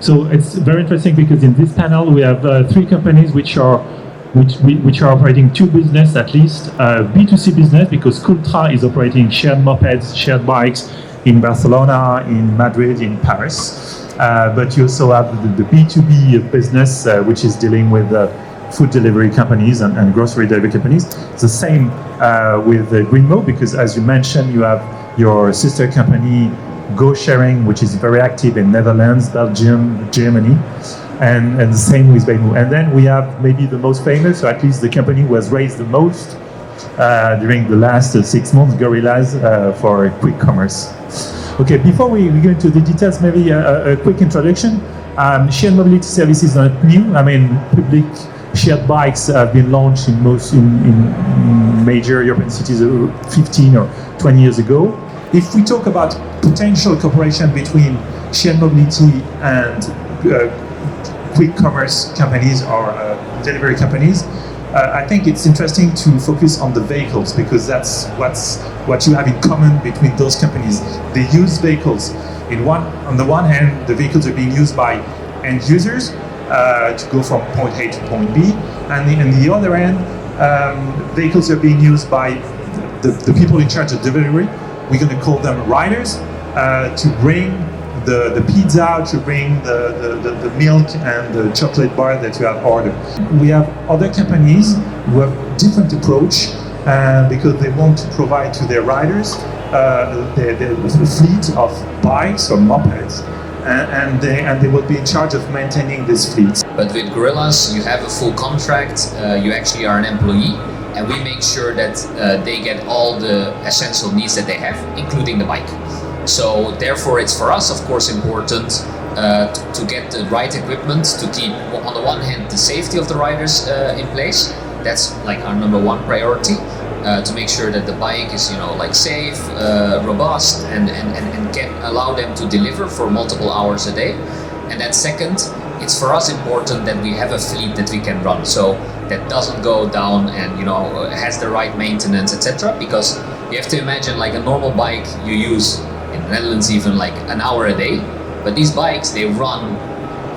So it's very interesting because in this panel we have three companies which are operating two business at least. B2C business because Cooltra is operating shared mopeds, shared bikes in Barcelona, in Madrid, in Paris. But you also have the B2B business which is dealing with food delivery companies and grocery delivery companies. It's the same with GreenMo because as you mentioned, you have your sister company Go Sharing, which is very active in Netherlands, Belgium, Germany, and the same with VAIMOO. And then we have maybe the most famous, or at least the company who has raised the most during the last 6 months, Gorillas, for quick commerce. Okay, before we go into the details, maybe a quick introduction. Shared mobility services are not new. I mean, public shared bikes have been launched in major European cities 15 or 20 years ago. If we talk about potential cooperation between shared mobility and quick commerce companies or delivery companies, I think it's interesting to focus on the vehicles because that's what you have in common between those companies. They use vehicles. On the one hand, the vehicles are being used by end users to go from point A to point B, and on the other hand, vehicles are being used by the people in charge of delivery. We're going to call them riders to bring the pizza, to bring the milk and the chocolate bar that you have ordered. We have other companies who have different approach because they want to provide to their riders the fleet of bikes or mopeds, and they will be in charge of maintaining this fleet. But with Gorillas, you have a full contract. You actually are an employee. And we make sure that they get all the essential needs that they have, including the bike. So therefore it's for us, of course, important to get the right equipment to keep, on the one hand, the safety of the riders in place. That's like our number one priority, to make sure that the bike is, safe, robust, and can allow them to deliver for multiple hours a day. And then second, it's for us important that we have a fleet that we can run. So that doesn't go down and has the right maintenance, etc. Because you have to imagine like a normal bike you use in the Netherlands even like an hour a day, but these bikes they run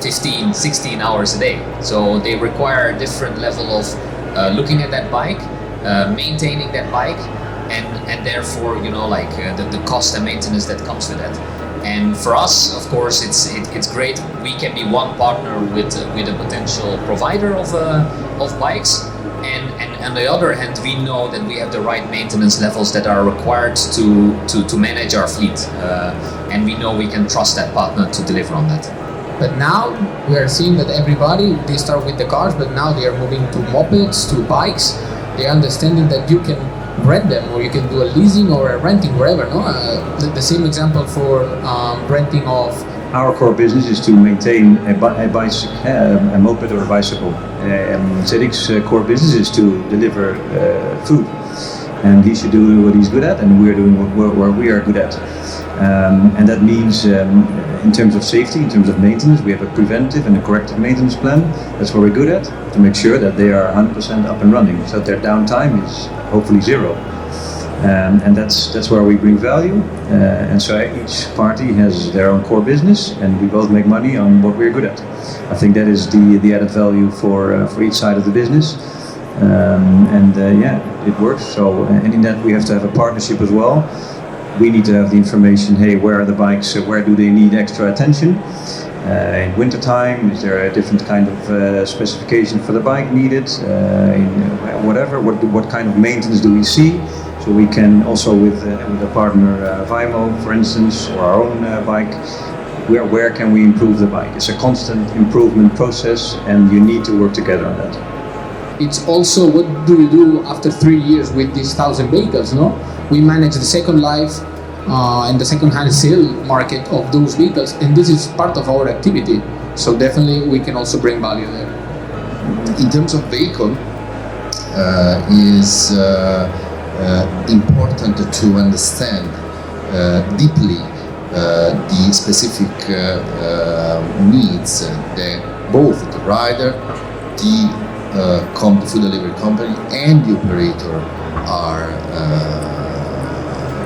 15, 16 hours a day. So they require a different level of looking at that bike, maintaining that bike, and therefore the cost and maintenance that comes with that. And for us, of course, it's great. We can be one partner with a potential provider of bikes, and on the other hand, we know that we have the right maintenance levels that are required to manage our fleet, and we know we can trust that partner to deliver on that. But now we are seeing that everybody, they start with the cars, but now they are moving to mopeds, to bikes. They are understanding that you can rent them, or you can do a leasing or a renting wherever. The same example for renting of. Our core business is to maintain a bicycle, a moped or a bicycle. Sadik's core business is to deliver food, and he should do what he's good at, and we're doing what we are good at. And that means in terms of safety, in terms of maintenance, we have a preventive and a corrective maintenance plan. That's what we're good at, to make sure that they are 100% up and running, so that their downtime is hopefully zero. And that's where we bring value. And so each party has their own core business, and we both make money on what we're good at. I think that is the added value for each side of the business. It works. So and in that we have to have a partnership as well. We need to have the information, hey, where are the bikes, where do they need extra attention? In wintertime, is there a different kind of specification for the bike needed? What kind of maintenance do we see? So we can also with a partner, VAIMOO, for instance, or our own bike, where can we improve the bike? It's a constant improvement process, and you need to work together on that. It's also what do we do after 3 years with these 1,000 vehicles, no? We manage the second life and the second-hand sale market of those vehicles, and this is part of our activity. So definitely we can also bring value there. In terms of vehicle, is important to understand deeply the specific needs that both the rider, the food delivery company and the operator are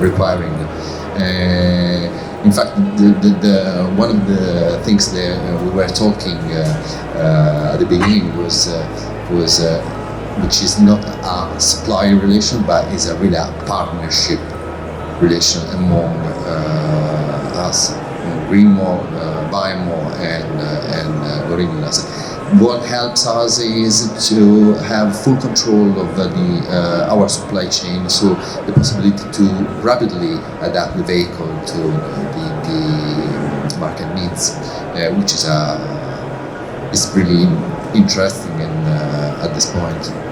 requiring. In fact, one of the things that we were talking at the beginning was which is not a supplier relation, but is a really a partnership relation among us, GreenMo, VAIMOO, and Gorillas. What helps us is to have full control of our supply chain, so the possibility to rapidly adapt the vehicle to the market needs, which is really interesting at this point.